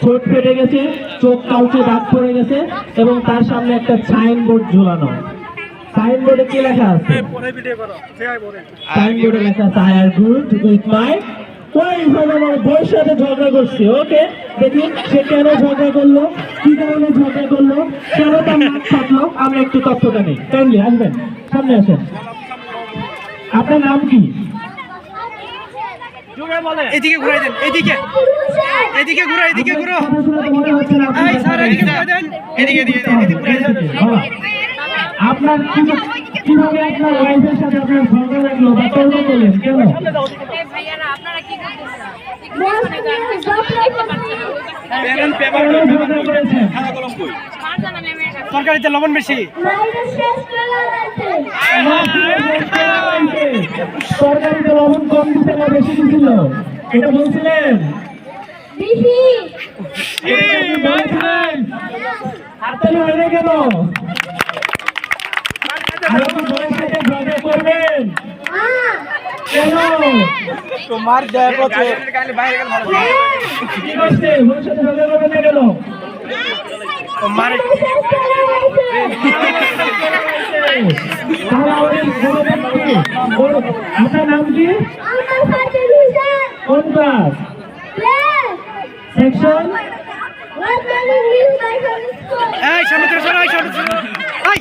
ঠোঁট ফেটে গেছে, চোখ কালচে দাগ পড়ে গেছে এবং তার সামনে একটা সাইনবোর্ড ঝুলানো। সাইনবোর্ডে কি লেখা আছে? সাইনবোর্ডে লেখা আছে I are good with my wife. আমার বউয়ের সাথে ঝগড়া করছি। ওকে, দেখি সে কেন ঝগড়া করলো, কি কারণে ঝগড়া করলো, কেন তার নাক ফাটলো, আমরা একটু তথ্যটা নিই। কাইন্ডলি আসবেন, সামনে আসেন। আপনার নাম কি? এদিকে ঘুরাই দেন, এদিকে এদিকে ঘুরো, এদিকে ঘুরো। এই স্যার এদিকে ঘুরাই দেন, এদিকে এদিকে এদিকে ঘুরাই দেন। আপনার কিভাবে আপনার ওয়াইফের সাথে আপনার ঝগড়া লাগলো বা তর্ক করলেন কেন? ভাইয়ারা আপনারা কি করতেছেন? তরকারিতে লবণ বেশি। তরকারিতে লবণ কম দিতে না বেশি দিছিল, এটা বলছিলেন? হাততালি হয়ে গেল। করবেন কেন? তোমার দেয় বছর কি করছে? ওর সাথে ঝগড়া করবেন না কেন? তোমার আপনার নাম কি? কোন ক্লাস? সেকশন? এই সামনে চলো, এই সামনে চলো। এই